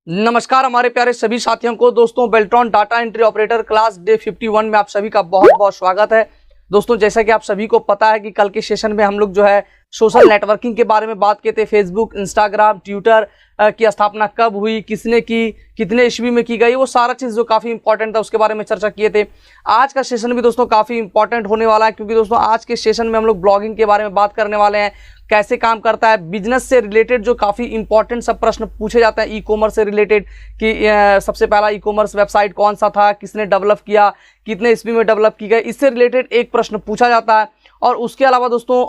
नमस्कार हमारे प्यारे सभी साथियों को। दोस्तों Beltron data entry operator class day 51 में आप सभी का बहुत बहुत स्वागत है। दोस्तों जैसा कि आप सभी को पता है कि कल के सेशन में हम लोग जो है सोशल नेटवर्किंग के बारे में बात किए थे। फेसबुक, इंस्टाग्राम, ट्विटर की स्थापना कब हुई, किसने की, कितने ईस्वी में की गई, वो सारा चीज़ जो काफ़ी इंपॉर्टेंट था उसके बारे में चर्चा किए थे। आज का सेशन भी दोस्तों काफ़ी इंपॉर्टेंट होने वाला है, क्योंकि दोस्तों आज के सेशन में हम लोग ब्लॉगिंग के बारे में बात करने वाले हैं। कैसे काम करता है, बिजनेस से रिलेटेड जो काफ़ी इंपॉर्टेंट सब प्रश्न पूछे जाते हैं, ई कॉमर्स से रिलेटेड कि सबसे पहला ई कॉमर्स वेबसाइट कौन सा था, किसने डेवलप किया, कितने ईस्वी में डेवलप की गई, इससे रिलेटेड एक प्रश्न पूछा जाता है। और उसके अलावा दोस्तों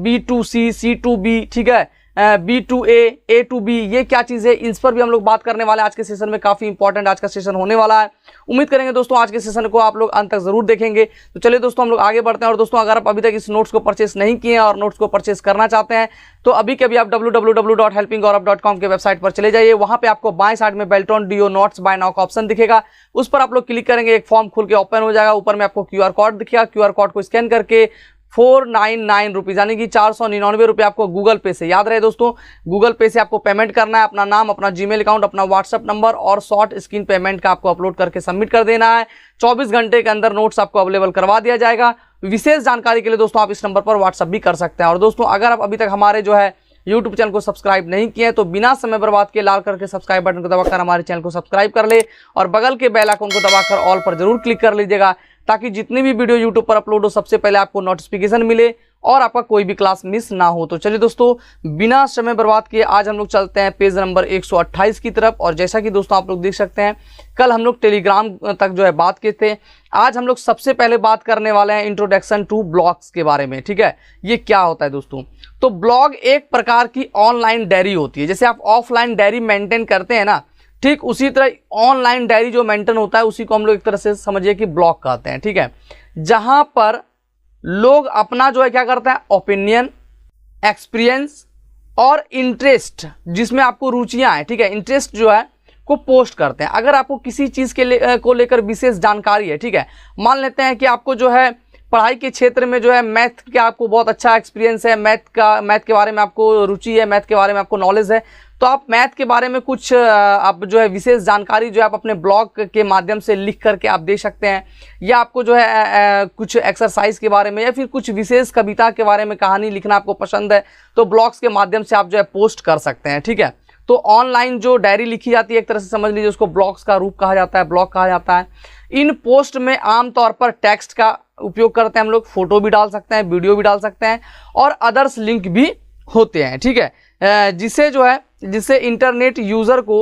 B2C, C2B, ठीक है, B2A, A2B, ये क्या चीज़ है, इस पर भी हम लोग बात करने वाले हैं। आज के सेशन में काफ़ी इंपॉर्टेंट आज का सेशन होने वाला है। उम्मीद करेंगे दोस्तों आज के सेशन को आप लोग अंत तक जरूर देखेंगे। तो चलिए दोस्तों हम लोग आगे बढ़ते हैं। और दोस्तों अगर आप अभी तक इस नोट्स को परचेस नहीं किए हैं और नोट्स को परचेस करना चाहते हैं तो अभी के अभी आप www.helpinggaurav.com के वेबसाइट पर चले जाइए। वहां पे आपको बाएं साइड में Beltron DEO notes buy now का ऑप्शन दिखेगा, उस पर आप लोग क्लिक करेंगे, एक फॉर्म खुल के ओपन हो जाएगा। ऊपर में आपको QR कोड दिखेगा, QR कोड को स्कैन करके 499 रुपीज़ यानी कि 499 रुपये आपको गूगल पे से, याद रहे दोस्तों, गूगल पे से आपको पेमेंट करना है। अपना नाम, अपना जीमेल अकाउंट, अपना व्हाट्सअप नंबर और शॉर्ट स्क्रीन पेमेंट का आपको अपलोड करके सबमिट कर देना है। 24 घंटे के अंदर नोट्स आपको अवेलेबल करवा दिया जाएगा। विशेष जानकारी के लिए दोस्तों आप इस नंबर पर व्हाट्सअप भी कर सकते हैं। और दोस्तों अगर आप अभी तक हमारे जो है यूट्यूब चैनल को सब्सक्राइब नहीं किए तो बिना समय बर्बाद किए लाल करके सब्सक्राइब बटन को दबाकर हमारे चैनल को सब्सक्राइब कर ले और बगल के बेल आइकन को दबाकर ऑल पर जरूर क्लिक कर लीजिएगा, ताकि जितनी भी वीडियो यूट्यूब पर अपलोड हो सबसे पहले आपको नोटिफिकेशन मिले और आपका कोई भी क्लास मिस ना हो। तो चलिए दोस्तों बिना समय बर्बाद किए आज हम लोग चलते हैं पेज नंबर 128 की तरफ। और जैसा कि दोस्तों आप लोग देख सकते हैं कल हम लोग टेलीग्राम तक जो है बात किए थे। आज हम लोग सबसे पहले बात करने वाले हैं इंट्रोडक्शन टू ब्लॉग्स के बारे में। ठीक है, ये क्या होता है दोस्तों? तो ब्लॉग एक प्रकार की ऑनलाइन डायरी होती है। जैसे आप ऑफलाइन डायरी मेंटेन करते हैं ना, ठीक उसी तरह ऑनलाइन डायरी जो मेंटेन होता है उसी को हम लोग एक तरह से समझिए कि ब्लॉग कहते हैं। ठीक है, जहां पर लोग अपना जो है क्या करते हैं, ओपिनियन, एक्सपीरियंस और इंटरेस्ट, जिसमें आपको रुचियां हैं, ठीक है, इंटरेस्ट जो है को पोस्ट करते हैं। अगर आपको किसी चीज़ के को लेकर विशेष जानकारी है, ठीक है, मान लेते हैं कि आपको जो है पढ़ाई के क्षेत्र में जो है मैथ का आपको बहुत अच्छा एक्सपीरियंस है, मैथ के बारे में आपको रुचि है, मैथ के बारे में आपको नॉलेज है, तो आप मैथ के बारे में कुछ आप जो है विशेष जानकारी जो है आप अपने ब्लॉग के माध्यम से लिख करके आप दे सकते हैं। या आपको जो है कुछ एक्सरसाइज के बारे में या फिर कुछ विशेष कविता के बारे में कहानी लिखना आपको पसंद है तो ब्लॉग्स के माध्यम से आप जो है पोस्ट कर सकते हैं। ठीक है, तो ऑनलाइन जो डायरी लिखी जाती है एक तरह से समझ लीजिए उसको ब्लॉग्स का रूप कहा जाता है, ब्लॉग कहा जाता है। इन पोस्ट में आमतौर पर टेक्स्ट का उपयोग करते हैं हम लोग, फोटो भी डाल सकते हैं, वीडियो भी डाल सकते हैं और अदर्स लिंक भी होते हैं। ठीक है, जिससे इंटरनेट यूजर को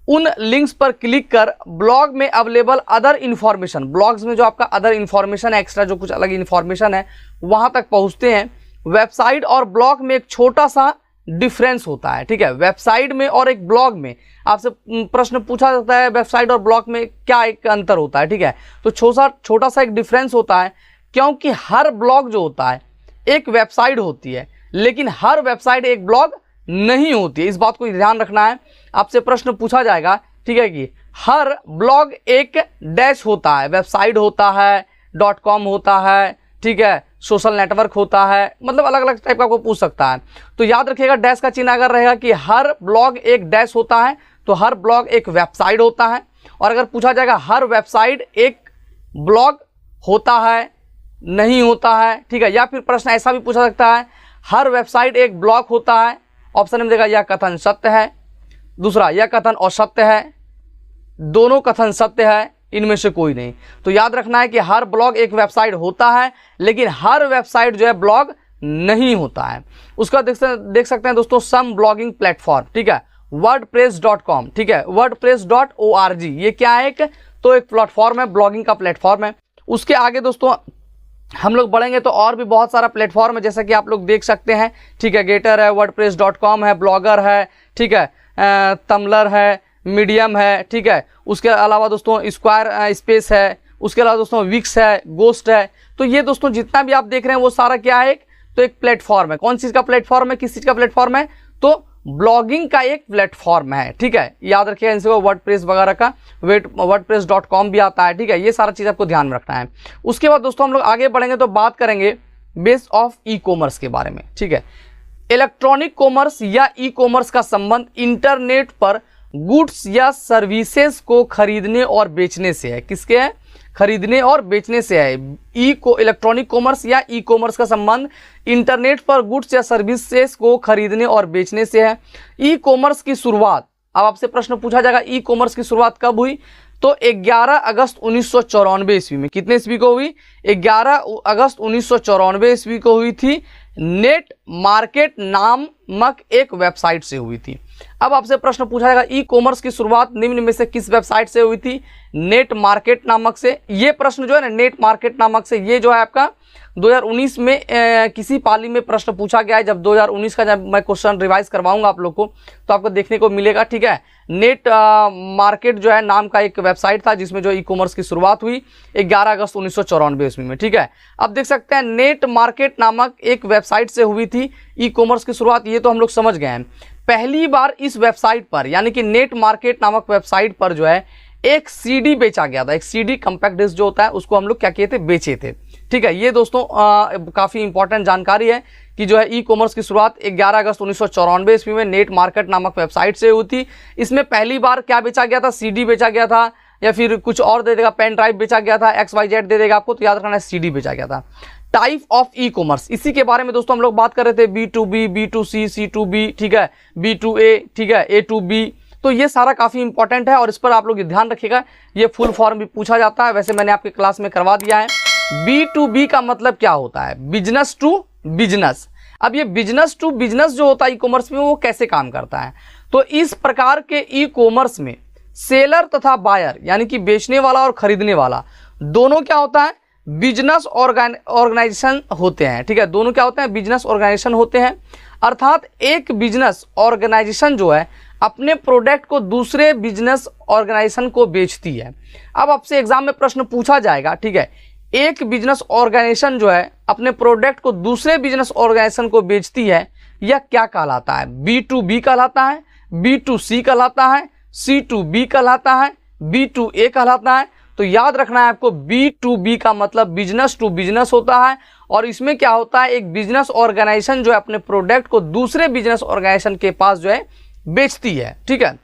उन लिंक्स पर क्लिक कर ब्लॉग में अवेलेबल अदर इन्फॉर्मेशन, ब्लॉग्स में जो आपका अदर इन्फॉर्मेशन है, एक्स्ट्रा जो कुछ अलग इन्फॉर्मेशन है वहां तक पहुंचते हैं। वेबसाइट और ब्लॉग में एक छोटा सा डिफरेंस होता है। ठीक है, वेबसाइट में और एक ब्लॉग में आपसे प्रश्न पूछा जाता है वेबसाइट और ब्लॉग में क्या एक अंतर होता है। ठीक है, तो छोटा सा एक डिफरेंस होता है, क्योंकि हर ब्लॉग जो होता है एक वेबसाइट होती है, लेकिन हर वेबसाइट एक ब्लॉग नहीं होती है। इस बात को ध्यान रखना है। आपसे प्रश्न पूछा जाएगा, ठीक है, कि हर ब्लॉग एक डैश होता है, वेबसाइट होता है, .com होता है, ठीक है, सोशल नेटवर्क होता है, मतलब अलग अलग टाइप का आपको पूछ सकता है। तो याद रखिएगा डैश का चिन्ह अगर रहेगा कि हर ब्लॉग एक डैश होता है तो हर ब्लॉग एक वेबसाइट होता है। और अगर पूछा जाएगा हर वेबसाइट एक ब्लॉग होता है, नहीं होता है, ठीक है, या फिर प्रश्न ऐसा भी पूछा सकता है हर वेबसाइट एक ब्लॉग होता है, ऑप्शन में देगा यह कथन सत्य है, दूसरा यह कथन असत्य है, दोनों कथन सत्य है, इनमें से कोई नहीं। तो याद रखना है कि हर ब्लॉग एक वेबसाइट होता है, लेकिन हर वेबसाइट जो है ब्लॉग नहीं होता है। उसका देख सकते हैं दोस्तों सम ब्लॉगिंग प्लेटफॉर्म, ठीक है, wordpress.com, ठीक है, wordpress.org, ये क्या है? तो एक प्लेटफॉर्म है, ब्लॉगिंग का प्लेटफॉर्म है। उसके आगे दोस्तों हम लोग बढ़ेंगे तो और भी बहुत सारा प्लेटफॉर्म है, जैसा कि आप लोग देख सकते हैं। ठीक है, गेटर है, wordpress.com है, ब्लॉगर है, ठीक है, तमलर है, मीडियम है, ठीक है, उसके अलावा दोस्तों स्क्वायर स्पेस है, उसके अलावा दोस्तों विक्स है, गोस्ट है। तो ये दोस्तों जितना भी आप देख रहे हैं वो सारा क्या है? तो एक प्लेटफॉर्म है। कौन चीज़ का प्लेटफॉर्म है, किस चीज़ का प्लेटफॉर्म है? तो ब्लॉगिंग का एक प्लेटफॉर्म है। ठीक है, याद रखिएगा इनसे वर्डप्रेस वगैरह का wordpress.com भी आता है। ठीक है, ये सारा चीज़ आपको ध्यान में रखना है। उसके बाद दोस्तों हम लोग आगे बढ़ेंगे तो बात करेंगे बेस ऑफ ई कॉमर्स के बारे में। ठीक है, इलेक्ट्रॉनिक कॉमर्स या ई कॉमर्स का संबंध इंटरनेट पर गुड्स या सर्विसेज को खरीदने और बेचने से है। किसके है? खरीदने और बेचने से है। इलेक्ट्रॉनिक कॉमर्स या ई कॉमर्स का संबंध इंटरनेट पर गुड्स या सर्विसेज को खरीदने और बेचने से है। ई कॉमर्स की शुरुआत, अब आपसे प्रश्न पूछा जाएगा ई कॉमर्स की शुरुआत कब हुई? तो 11 अगस्त 1994 ईस्वी में। कितने ईस्वी को हुई? 11 अगस्त 1994 ईस्वी को हुई थी। नेट मार्केट नामक एक वेबसाइट से हुई थी। अब आपसे प्रश्न पूछा जाएगा ई कॉमर्स की शुरुआत निम्न में से किस वेबसाइट से हुई थी? नेट मार्केट नामक से। ये प्रश्न जो है ना, नेट मार्केट नामक से, ये जो है आपका 2019 में किसी पाली में प्रश्न पूछा गया है। जब 2019 का जब मैं क्वेश्चन रिवाइज करवाऊंगा आप लोग को तो आपको देखने को मिलेगा। ठीक है, नेट मार्केट जो है नाम का एक वेबसाइट था जिसमें जो ई कॉमर्स की शुरुआत हुई 11 अगस्त 1994 ईस्वी में। ठीक है, अब देख सकते हैं नेट मार्केट नामक एक वेबसाइट से हुई थी ई कॉमर्स की शुरुआत। ये तो हम लोग समझ गए हैं। पहली बार इस वेबसाइट पर यानी कि नेट मार्केट नामक वेबसाइट पर जो है एक सीडी बेचा गया था। एक सीडी कॉम्पैक्ट डिस्क जो होता है उसको हम लोग क्या किए थे? बेचे थे। ठीक है, ये दोस्तों काफ़ी इंपॉर्टेंट जानकारी है कि जो है ई कॉमर्स की शुरुआत 11 अगस्त 1994 ईस्वी में नेट मार्केट नामक वेबसाइट से हुई थी। इसमें पहली बार क्या बेचा गया था? सीडी बेचा गया था, या फिर कुछ और दे देगा, पेन ड्राइव बेचा गया था, XYZ दे देगा आपको, तो याद रखना है सीडी बेचा गया था। टाइप ऑफ ई कॉमर्स, इसी के बारे में दोस्तों हम लोग बात कर रहे थे। B2B, B2C, C2B, ठीक है, B2A, ठीक है, A2B। तो ये सारा काफ़ी इंपॉर्टेंट है और इस पर आप लोग ध्यान रखिएगा। ये फुल फॉर्म भी पूछा जाता है, वैसे मैंने आपके क्लास में करवा दिया है। B2B का मतलब क्या होता है? Business to business. अब ये बिजनेस टू बिजनेस जो होता है ई कॉमर्स में, वो कैसे काम करता है? तो इस प्रकार के ई कॉमर्स में सेलर तथा बायर यानी कि बेचने वाला और खरीदने वाला दोनों क्या होता है? बिजनेस ऑर्गेनाइजेशन होते हैं। ठीक है, दोनों क्या होते हैं? बिजनेस ऑर्गेनाइजेशन होते हैं। अर्थात एक बिजनेस ऑर्गेनाइजेशन जो है अपने प्रोडक्ट को दूसरे बिजनेस ऑर्गेनाइजेशन को बेचती है। अब आपसे एग्जाम में प्रश्न पूछा जाएगा, ठीक है, एक बिजनेस ऑर्गेनाइजेशन जो है अपने प्रोडक्ट को दूसरे बिजनेस ऑर्गेनाइजेशन को बेचती है, यह क्या कहलाता है? B2B कहलाता है, B2C कहलाता है, C2B कहलाता है, B2A कहलाता है। तो याद रखना है आपको, B2B का मतलब बिजनेस टू बिजनेस होता है और इसमें क्या होता है? एक बिजनेस ऑर्गेनाइजेशन जो है अपने प्रोडक्ट को दूसरे बिजनेस ऑर्गेनाइजेशन के पास जो है बेचती है। ठीक है,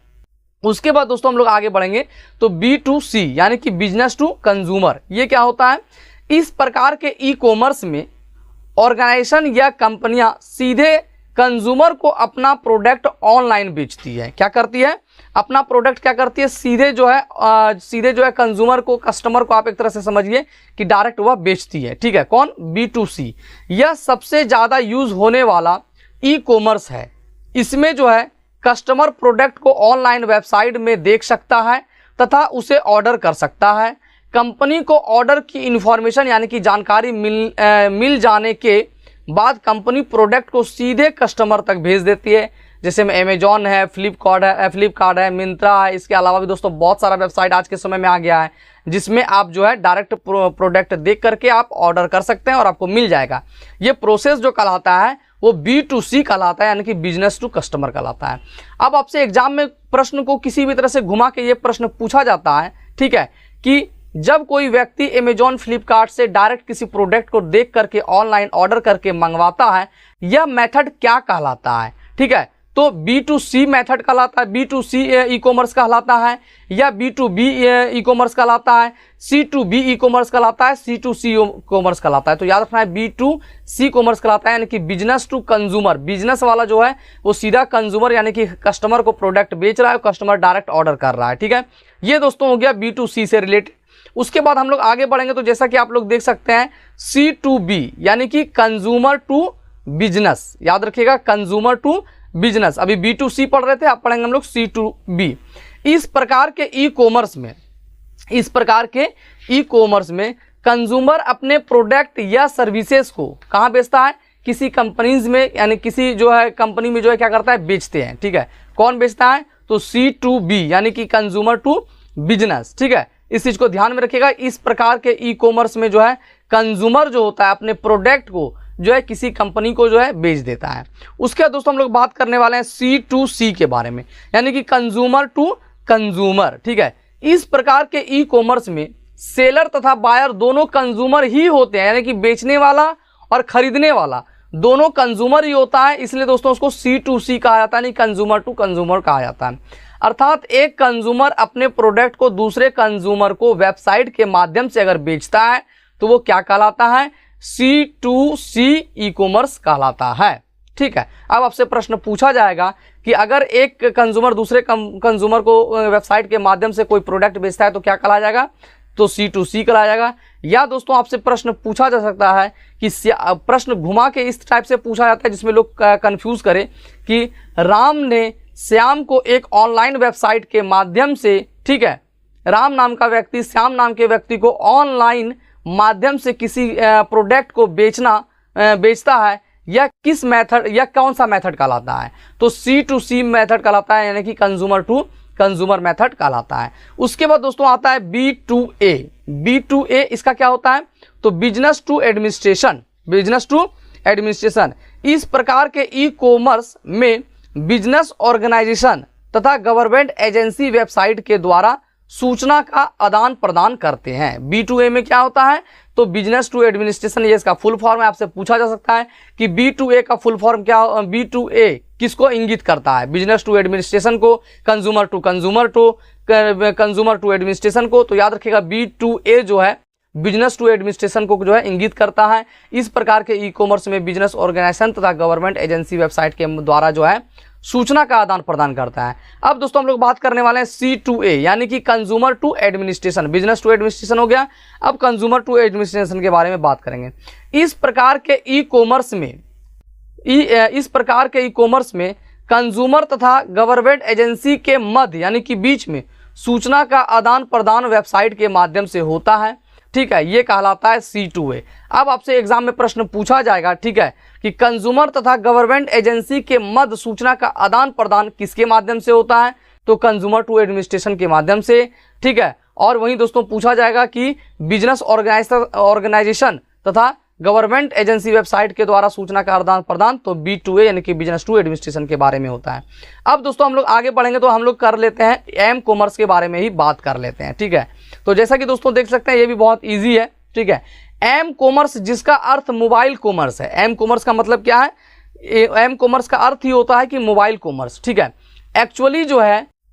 उसके बाद दोस्तों हम लोग आगे बढ़ेंगे तो B2C यानी कि बिजनेस टू कंज्यूमर, ये क्या होता है? इस प्रकार के ई कॉमर्स में ऑर्गेनाइजेशन या कंपनियां सीधे कंज्यूमर को अपना प्रोडक्ट ऑनलाइन बेचती है। क्या करती है? अपना प्रोडक्ट क्या करती है? सीधे जो है कंज्यूमर को, कस्टमर को आप एक तरह से समझिए कि डायरेक्ट वह बेचती है। ठीक है, कौन? B2C। यह सबसे ज़्यादा यूज होने वाला ई कॉमर्स है। इसमें जो है कस्टमर प्रोडक्ट को ऑनलाइन वेबसाइट में देख सकता है तथा उसे ऑर्डर कर सकता है। कंपनी को ऑर्डर की इंफॉर्मेशन यानी कि जानकारी मिल जाने के बाद कंपनी प्रोडक्ट को सीधे कस्टमर तक भेज देती है। जैसे में अमेजॉन है, फ्लिपकार्ट है, मिंत्रा है। इसके अलावा भी दोस्तों बहुत सारा वेबसाइट आज के समय में आ गया है जिसमें आप जो है डायरेक्ट प्रोडक्ट देख करके आप ऑर्डर कर सकते हैं और आपको मिल जाएगा। ये प्रोसेस जो कहलाता है वो B2C कहलाता है यानी कि बिजनेस टू कस्टमर कहलाता है। अब आपसे एग्जाम में प्रश्न को किसी भी तरह से घुमा के ये प्रश्न पूछा जाता है, ठीक है, कि जब कोई व्यक्ति अमेजॉन, फ्लिपकार्ट से डायरेक्ट किसी प्रोडक्ट को देख करके ऑनलाइन ऑर्डर करके मंगवाता है, यह मेथड क्या कहलाता है? ठीक है, तो B2C मेथड कहलाता है, B2C ई कॉमर्स कहलाता है, या B2B ई कॉमर्स कहलाता है, C2B ई कॉमर्स कहलाता है, C2C ई कॉमर्स कहलाता है। तो याद रखना है B2C कॉमर्स कहलाता है यानी कि बिजनेस टू कंज्यूमर। बिजनेस वाला जो है वो सीधा कंज्यूमर यानी कि कस्टमर को प्रोडक्ट बेच रहा है, कस्टमर डायरेक्ट ऑर्डर कर रहा है। ठीक है, ये दोस्तों हो गया B2C से रिलेटेड। उसके बाद हम लोग आगे बढ़ेंगे तो जैसा कि आप लोग देख सकते हैं C2B यानी कि कंज्यूमर टू बिजनेस। याद रखिएगा, कंज्यूमर टू बिजनेस। अभी B2C पढ़ रहे थे, आप पढ़ेंगे हम लोग C2B। इस प्रकार के ई कॉमर्स में कंज्यूमर अपने प्रोडक्ट या सर्विसेज को कहाँ बेचता है? किसी कंपनीज में यानी किसी जो है कंपनी में जो है क्या करता है? बेचते हैं। ठीक है, कौन बेचता है? तो C2B यानी कि कंज्यूमर टू बिजनेस। ठीक है, इस चीज को ध्यान में रखिएगा। इस प्रकार के ई कॉमर्स में जो है कंज्यूमर जो होता है अपने प्रोडक्ट को जो है किसी कंपनी को जो है बेच देता है। उसके बाद दोस्तों हम लोग बात करने वाले हैं C2C के बारे में यानी कि कंज्यूमर टू कंज्यूमर। ठीक है, इस प्रकार के ई कॉमर्स में सेलर तथा बायर दोनों कंज्यूमर ही होते हैं यानी कि बेचने वाला और खरीदने वाला दोनों कंज्यूमर ही होता है, इसलिए दोस्तों उसको C2C कहा जाता है, नहीं कंज्यूमर टू कंज्यूमर कहा जाता है। अर्थात एक कंज्यूमर अपने प्रोडक्ट को दूसरे कंज्यूमर को वेबसाइट के माध्यम से अगर बेचता है तो वो क्या कहलाता है, C2C ई कॉमर्स कहलाता है। ठीक है, अब आपसे प्रश्न पूछा जाएगा कि अगर एक कंज्यूमर दूसरे कंज्यूमर को वेबसाइट के माध्यम से कोई प्रोडक्ट बेचता है तो क्या कहा जाएगा, तो C2C कहा जाएगा। या दोस्तों आपसे प्रश्न पूछा जा सकता है कि प्रश्न घुमा के इस टाइप से पूछा जाता है जिसमें लोग कंफ्यूज करें कि राम ने श्याम को एक ऑनलाइन वेबसाइट के माध्यम से, ठीक है, राम नाम का व्यक्ति श्याम नाम के व्यक्ति को ऑनलाइन माध्यम से किसी प्रोडक्ट को बेचता है, या किस मेथड या कौन सा मेथड कहलाता है, तो C2C मेथड कहलाता है, यानी कि कंज्यूमर टू कंज्यूमर मेथड कहलाता है। उसके बाद दोस्तों आता है B2A। B2A इसका क्या होता है, तो business to administration, business to administration. इस प्रकार के ई कॉमर्स में बिजनेस ऑर्गेनाइजेशन तथा गवर्नमेंट एजेंसी वेबसाइट के द्वारा सूचना का आदान प्रदान करते हैं। B2A में क्या होता है, तो बिजनेस टू एडमिनिस्ट्रेशन, ये इसका फुल फॉर्म है, आपसे पूछा जा सकता है कि B2A का फुल फॉर्म क्या, B2A किसको इंगित करता है, बिजनेस टू एडमिनिस्ट्रेशन को, कंज्यूमर टू एडमिनिस्ट्रेशन को। तो याद रखिएगा B2A जो है बिजनेस टू एडमिनिस्ट्रेशन को जो है इंगित करता है। इस प्रकार के ई कॉमर्स में बिजनेस ऑर्गेनाइजेशन तथा गवर्नमेंट एजेंसी वेबसाइट के द्वारा जो है सूचना का आदान प्रदान करता है। अब दोस्तों हम लोग बात करने वाले हैं C2A, यानी कि consumer to administration. Business to administration हो गया, अब कंज्यूमर टू एडमिनिस्ट्रेशन के बारे में बात करेंगे। इस प्रकार के ई कॉमर्स में कंज्यूमर तथा गवर्नमेंट एजेंसी के मध्य, यानी कि बीच में सूचना का आदान प्रदान वेबसाइट के माध्यम से होता है। ठीक है, ये कहलाता है C2A। अब आपसे एग्जाम में प्रश्न पूछा जाएगा, ठीक है, कि कंज्यूमर तथा गवर्नमेंट एजेंसी के मध्य सूचना का आदान प्रदान किसके माध्यम से होता है, तो कंज्यूमर टू एडमिनिस्ट्रेशन के माध्यम से। ठीक है, और वहीं दोस्तों पूछा जाएगा कि बिजनेस ऑर्गेनाइजेशन तथा गवर्नमेंट एजेंसी वेबसाइट के द्वारा सूचना का आदान प्रदान, तो B2A यानी कि बिजनेस टू एडमिनिस्ट्रेशन के बारे में होता है। अब दोस्तों हम लोग आगे बढ़ेंगे तो हम लोग कर लेते हैं एम कॉमर्स के बारे में ही बात कर लेते हैं। ठीक है, तो जैसा कि दोस्तों देख सकते हैं ये भी बहुत ईजी है। ठीक है, एम कॉमर्स जिसका अर्थ मोबाइल कॉमर्स है। एम कॉमर्स का मतलब क्या है, एम कॉमर्स का अर्थ ही होता है कि मोबाइल कॉमर्स। ठीक है,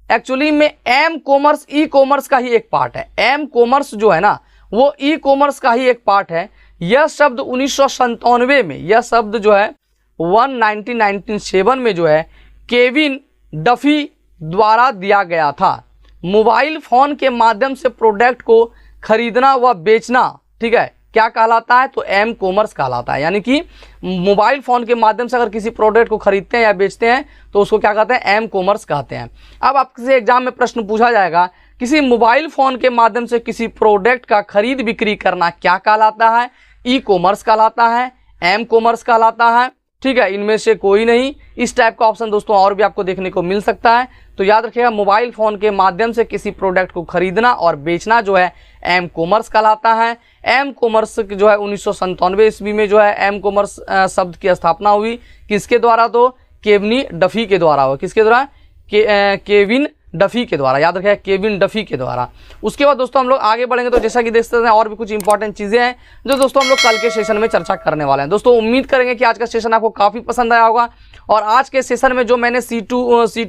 एक्चुअली में एम कॉमर्स ई कॉमर्स का ही एक पार्ट है। एम कॉमर्स जो है ना वो ई कॉमर्स का ही एक पार्ट है। यह शब्द 1997 में, यह शब्द जो है 1997 में जो है केविन डफी द्वारा दिया गया था। मोबाइल फोन के माध्यम से प्रोडक्ट को खरीदना व बेचना, ठीक है, क्या कहलाता है, तो एम कॉमर्स कहलाता है। यानी कि मोबाइल फोन के माध्यम से अगर किसी प्रोडक्ट को खरीदते हैं या बेचते हैं तो उसको क्या कहते हैं, एम कॉमर्स कहते हैं। अब आपसे एग्जाम में प्रश्न पूछा जाएगा, किसी मोबाइल फोन के माध्यम से किसी प्रोडक्ट का खरीद बिक्री करना क्या कहलाता है, ई कॉमर्स कहलाता है, एम कॉमर्स कहलाता है। ठीक है, इनमें से कोई नहीं। इस टाइप का ऑप्शन दोस्तों और भी आपको देखने को मिल सकता है। तो याद रखिएगा मोबाइल फोन के माध्यम से किसी प्रोडक्ट को खरीदना और बेचना जो है एम कॉमर्स कहलाता है। एम कॉमर्स जो है 1997 ईस्वी में जो है एम कॉमर्स शब्द की स्थापना हुई, किसके द्वारा, तो केविन डफी के द्वारा हुआ। किसके द्वारा, केविन डफी के द्वारा। याद रखिएगा केविन डफी के द्वारा। उसके बाद दोस्तों हम लोग आगे बढ़ेंगे तो जैसा कि देख सकते हैं और भी कुछ इंपॉर्टेंट चीजें हैं जो दोस्तों हम लोग कल के सेशन में चर्चा करने वाले हैं। दोस्तों उम्मीद करेंगे कि आज का सेशन आपको काफी पसंद आया होगा। और आज के सेशन में जो मैंने C2C,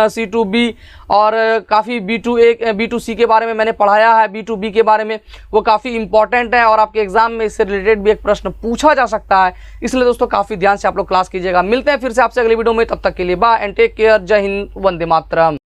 C2B और काफ़ी B2C के बारे में मैंने पढ़ाया है, B2B के बारे में, वो काफ़ी इंपॉर्टेंट है और आपके एग्जाम में इससे रिलेटेड भी एक प्रश्न पूछा जा सकता है। इसलिए दोस्तों काफ़ी ध्यान से आप लोग क्लास कीजिएगा। मिलते हैं फिर से आपसे अगली वीडियो में, तब तक के लिए बाय एंड टेक केयर। जय हिंद, वंदे मातरम।